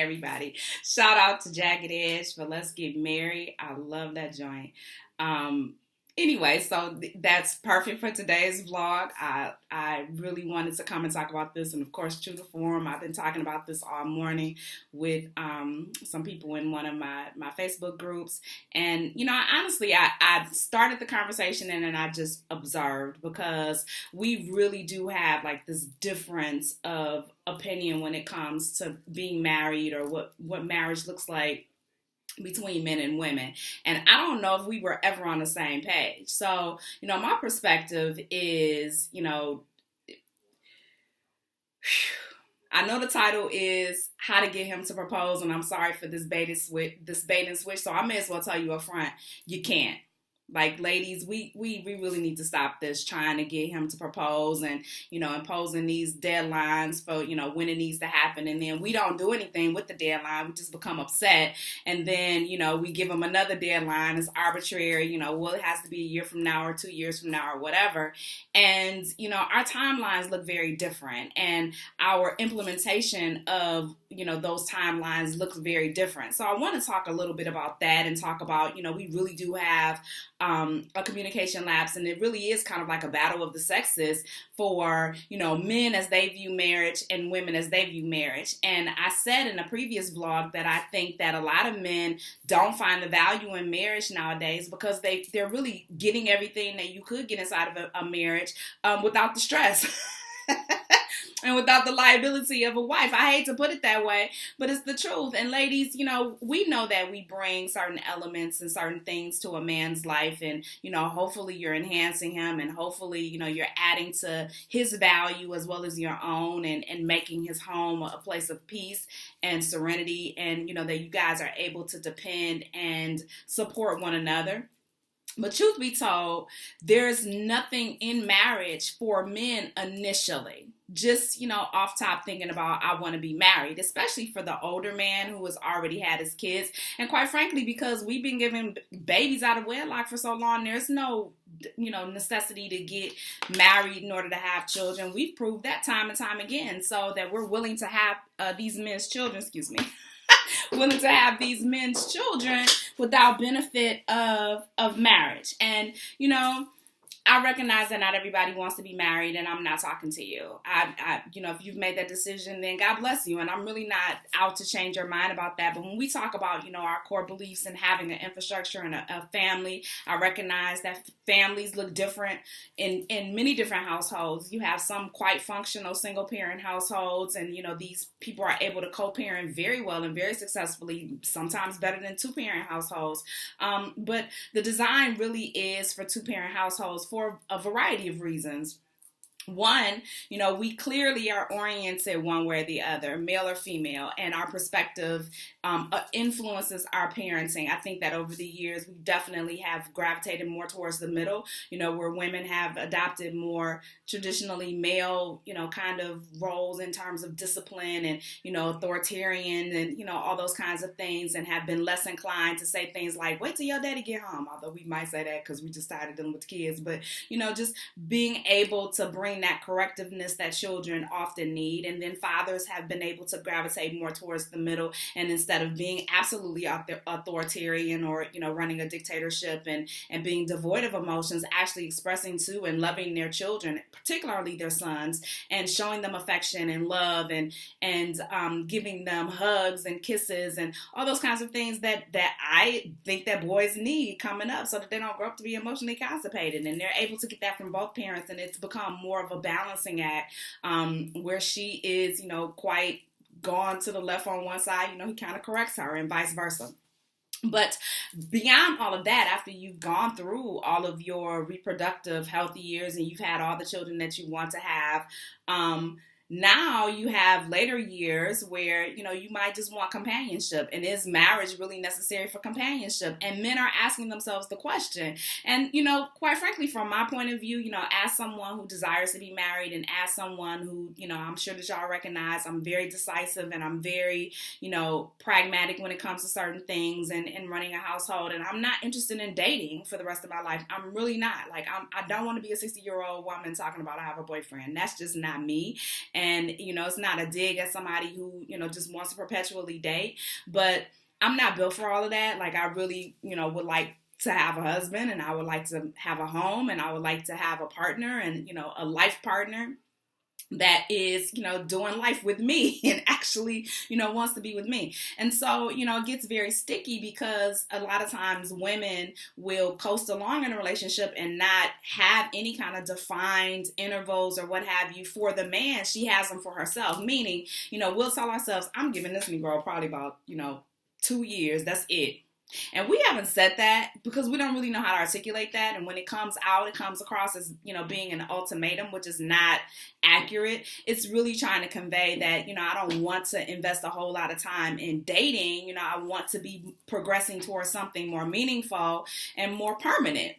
everybody. Shout out to Jagged Edge for Let's Get Married. I love that joint. Um, anyway, so that's perfect for today's vlog. I really wanted to come and talk about this, and of course, true to form, I've been talking about this all morning with some people in one of my Facebook groups. And honestly, I started the conversation and then I just observed, because we really do have like this difference of opinion when it comes to being married, or what marriage looks like between men and women. And I don't know if we were ever on the same page. So, my perspective is, I know the title is How to Get Him to Propose, and I'm sorry for this bait and switch. So I may as well tell you up front, you can't. Like, ladies, we really need to stop this trying to get him to propose and, imposing these deadlines for, when it needs to happen. And then we don't do anything with the deadline. We just become upset. And then, we give him another deadline. It's arbitrary, well, it has to be a year from now or 2 years from now or whatever. And, our timelines look very different. And our implementation of, those timelines looks very different. So I want to talk a little bit about that and talk about, we really do have a communication lapse, and it really is kind of like a battle of the sexes for, men as they view marriage and women as they view marriage. And I said in a previous vlog that I think that a lot of men don't find the value in marriage nowadays because they're really getting everything that you could get inside of a marriage without the stress. And without the liability of a wife. I hate to put it that way, but it's the truth. And ladies, we know that we bring certain elements and certain things to a man's life. And, hopefully you're enhancing him, and hopefully, you're adding to his value as well as your own, and making his home a place of peace and serenity. And, that you guys are able to depend and support one another. But truth be told, there's nothing in marriage for men initially. Just, off top thinking about, I want to be married, especially for the older man who has already had his kids. And quite frankly, because we've been giving babies out of wedlock for so long, there's no, necessity to get married in order to have children. We've proved that time and time again, so that we're willing to have these men's children, willing to have these men's children without benefit of marriage. And, I recognize that not everybody wants to be married, and I'm not talking to you. If you've made that decision, then God bless you. And I'm really not out to change your mind about that. But when we talk about, our core beliefs and having an infrastructure and a family, I recognize that families look different in many different households. You have some quite functional single parent households, and, these people are able to co-parent very well and very successfully, sometimes better than two parent households. But the design really is for two parent households for a variety of reasons. One, we clearly are oriented one way or the other, male or female, and our perspective influences our parenting. I think that over the years, we definitely have gravitated more towards the middle, where women have adopted more traditionally male, kind of roles in terms of discipline and, authoritarian and, all those kinds of things, and have been less inclined to say things like, wait till your daddy get home, although we might say that because we just started dealing with kids. But, just being able to bring that correctiveness that children often need. And then fathers have been able to gravitate more towards the middle, and instead of being absolutely authoritarian or, running a dictatorship and being devoid of emotions, actually expressing to and loving their children, particularly their sons, and showing them affection and love and giving them hugs and kisses and all those kinds of things that I think that boys need coming up, so that they don't grow up to be emotionally constipated. And they're able to get that from both parents, and it's become more of a balancing act, where she is, quite gone to the left on one side, he kind of corrects her, and vice versa. But beyond all of that, after you've gone through all of your reproductive healthy years and you've had all the children that you want to have, now you have later years where, you might just want companionship. And is marriage really necessary for companionship? And men are asking themselves the question. And, quite frankly, from my point of view, as someone who desires to be married, and as someone who, I'm sure that y'all recognize I'm very decisive, and I'm very, pragmatic when it comes to certain things and running a household. And I'm not interested in dating for the rest of my life. I'm really not. Like, I don't want to be a 60-year-old woman talking about I have a boyfriend. That's just not me. And, it's not a dig at somebody who, just wants to perpetually date. But I'm not built for all of that. Like, I really, would like to have a husband, and I would like to have a home, and I would like to have a partner and, a life partner that is, doing life with me and actually, wants to be with me. And so, it gets very sticky because a lot of times women will coast along in a relationship and not have any kind of defined intervals or what have you for the man. She has them for herself, meaning, we'll tell ourselves, I'm giving this Negro probably about, 2 years. That's it. And we haven't said that because we don't really know how to articulate that. And when it comes out, it comes across as, being an ultimatum, which is not accurate. It's really trying to convey that, I don't want to invest a whole lot of time in dating. I want to be progressing towards something more meaningful and more permanent.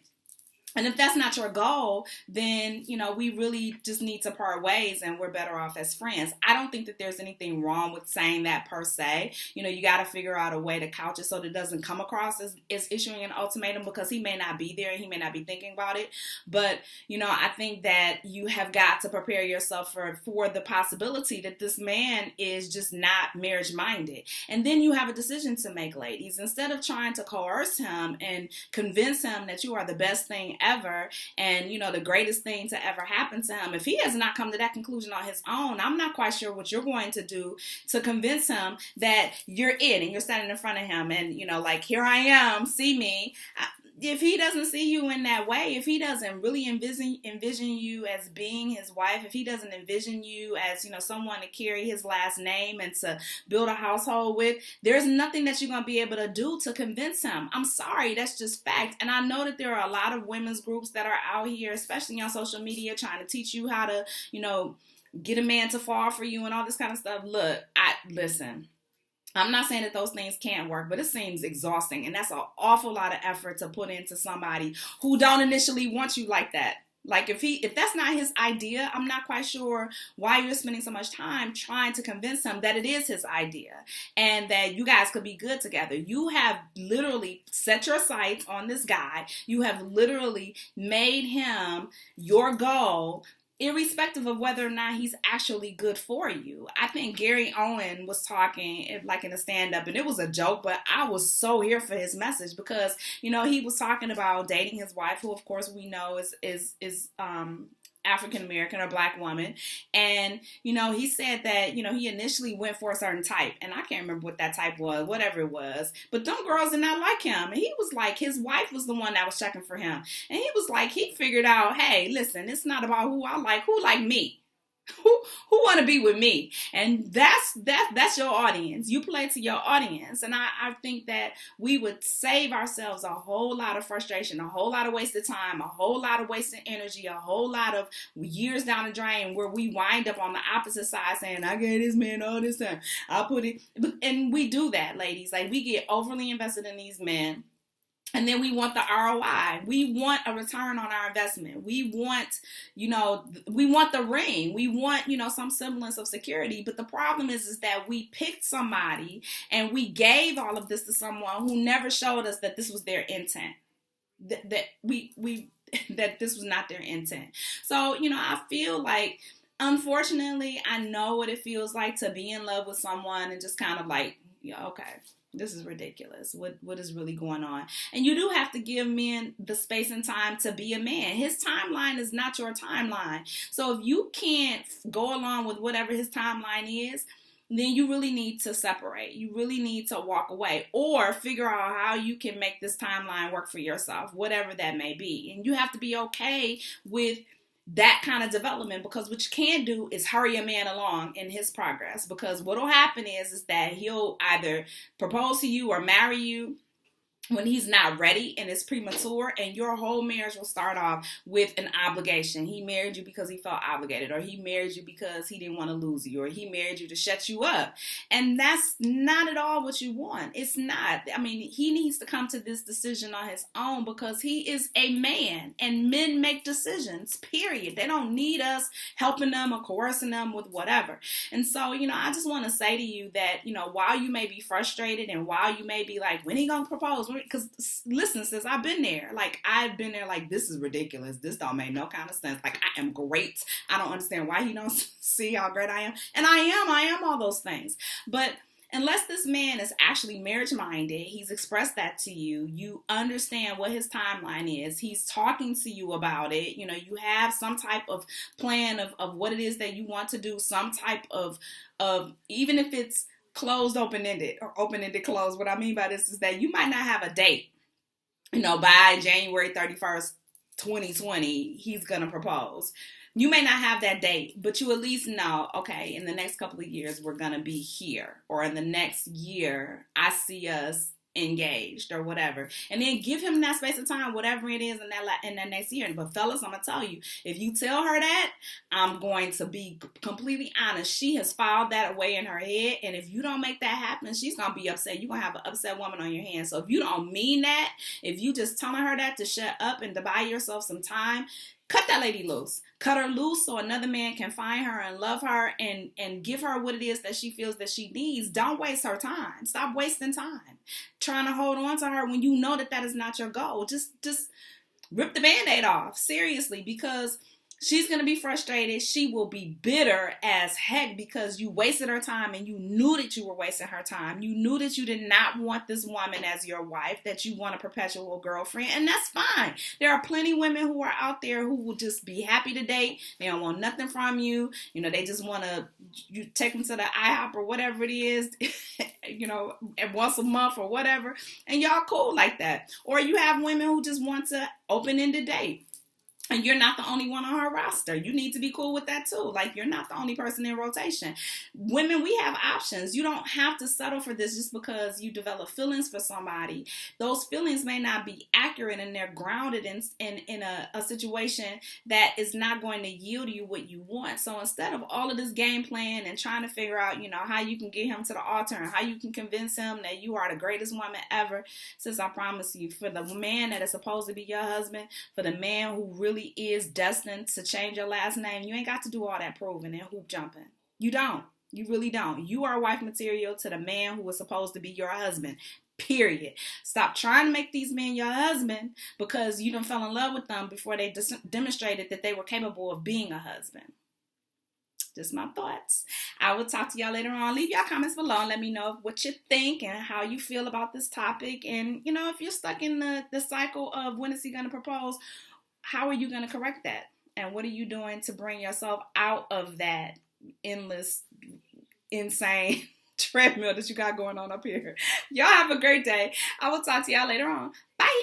And if that's not your goal, then, we really just need to part ways and we're better off as friends. I don't think that there's anything wrong with saying that per se. You got to figure out a way to couch it so that it doesn't come across as issuing an ultimatum, because he may not be there and he may not be thinking about it. But, I think that you have got to prepare yourself for the possibility that this man is just not marriage minded. And then you have a decision to make, ladies. Instead of trying to coerce him and convince him that you are the best thing ever and the greatest thing to ever happen to him, if he has not come to that conclusion on his own, I'm not quite sure what you're going to do to convince him that you're it and you're standing in front of him and like, here I am, see me. If he doesn't see you in that way, if he doesn't really envision you as being his wife, if he doesn't envision you as, someone to carry his last name and to build a household with, there's nothing that you're going to be able to do to convince him. I'm sorry, that's just fact. And I know that there are a lot of women's groups that are out here, especially on social media, trying to teach you how to, get a man to fall for you and all this kind of stuff. Look, listen. I'm not saying that those things can't work, but it seems exhausting. And that's an awful lot of effort to put into somebody who don't initially want you like that. Like if that's not his idea, I'm not quite sure why you're spending so much time trying to convince him that it is his idea and that you guys could be good together. You have literally set your sights on this guy. You have literally made him your goal, irrespective of whether or not he's actually good for you. I think Gary Owen was talking like in a stand-up, and it was a joke, but I was so here for his message because, he was talking about dating his wife, who of course we know is African American or black woman. And, he said that, he initially went for a certain type. And I can't remember what that type was, whatever it was. But them girls did not like him. And he was like, his wife was the one that was checking for him. And he was like, he figured out, hey, listen, it's not about who I like, who like me. Who want to be with me? And that's your audience. You play to your audience. And I think that we would save ourselves a whole lot of frustration, a whole lot of wasted time, a whole lot of wasted energy, a whole lot of years down the drain where we wind up on the opposite side saying, I gave this man all this time. I put it, and we do that, ladies. Like, we get overly invested in these men. And then we want the ROI. We want a return on our investment. We want, we want the ring. We want, some semblance of security. But the problem is that we picked somebody and we gave all of this to someone who never showed us that this was their intent. That that this was not their intent. So, I feel like, unfortunately, I know what it feels like to be in love with someone and just kind of like, okay, this is ridiculous. What is really going on? And you do have to give men the space and time to be a man. His timeline is not your timeline. So if you can't go along with whatever his timeline is, then you really need to separate. You really need to walk away or figure out how you can make this timeline work for yourself, whatever that may be. And you have to be okay with that kind of development, because what you can do is hurry a man along in his progress, because what will happen is that he'll either propose to you or marry you when he's not ready and it's premature, and your whole marriage will start off with an obligation. He married you because he felt obligated, or he married you because he didn't want to lose you, or he married you to shut you up. And that's not at all what you want. It's not. I mean, he needs to come to this decision on his own, because he is a man and men make decisions, period. They don't need us helping them or coercing them with whatever. And so, I just want to say to you that, while you may be frustrated and while you may be like, when he gonna propose? because listen, sis, I've been there. Like, I've been there like, this is ridiculous. This don't make no kind of sense. Like, I am great. I don't understand why he don't see how great I am. And I am all those things. But unless this man is actually marriage minded, he's expressed that to you, you understand what his timeline is, he's talking to you about it, you know, you have some type of plan of what it is that you want to do, some type of even if it's closed, open-ended, or open-ended closed. What I mean by this is that you might not have a date, you know, by January 31st, 2020, he's going to propose. You may not have that date, but you at least know, okay, in the next couple of years, we're going to be here. Or in the next year, I see us engaged or whatever. And then give him that space of time, whatever it is in that next year. But fellas, I'm going to tell you, if you tell her that, I'm going to be completely honest. She has filed that away in her head. And if you don't make that happen, she's going to be upset. You're going to have an upset woman on your hands. So if you don't mean that, if you just telling her that to shut up and to buy yourself some time, cut that lady loose. Cut her loose so another man can find her and love her and give her what it is that she feels that she needs. Don't waste her time. Stop wasting time trying to hold on to her when you know that is not your goal. Just rip the Band-Aid off. Seriously, because she's going to be frustrated. She will be bitter as heck because you wasted her time and you knew that you were wasting her time. You knew that you did not want this woman as your wife, that you want a perpetual girlfriend, and that's fine. There are plenty of women who are out there who will just be happy to date. They don't want nothing from you. You know, they just want to, you take them to the IHOP or whatever it is, you know, once a month or whatever, and y'all cool like that. Or you have women who just want to open-ended date. And you're not the only one on her roster. You need to be cool with that too. Like, you're not the only person in rotation. Women, we have options. You don't have to settle for this just because you develop feelings for somebody. Those feelings may not be accurate and they're grounded in a situation that is not going to yield you what you want. So instead of all of this game plan and trying to figure out, you know, how you can get him to the altar and how you can convince him that you are the greatest woman ever, since I promise you, for the man that is supposed to be your husband, for the man who really is destined to change your last name, you ain't got to do all that proving and hoop jumping. You don't. You really don't. You are wife material to the man who was supposed to be your husband. Period. Stop trying to make these men your husband because you done fell in love with them before they demonstrated that they were capable of being a husband. Just my thoughts. I will talk to y'all later on. Leave y'all comments below and let me know what you think and how you feel about this topic. And, you know, if you're stuck in the cycle of when is he going to propose, how are you going to correct that? And what are you doing to bring yourself out of that endless, insane treadmill that you got going on up here? Y'all have a great day. I will talk to y'all later on. Bye.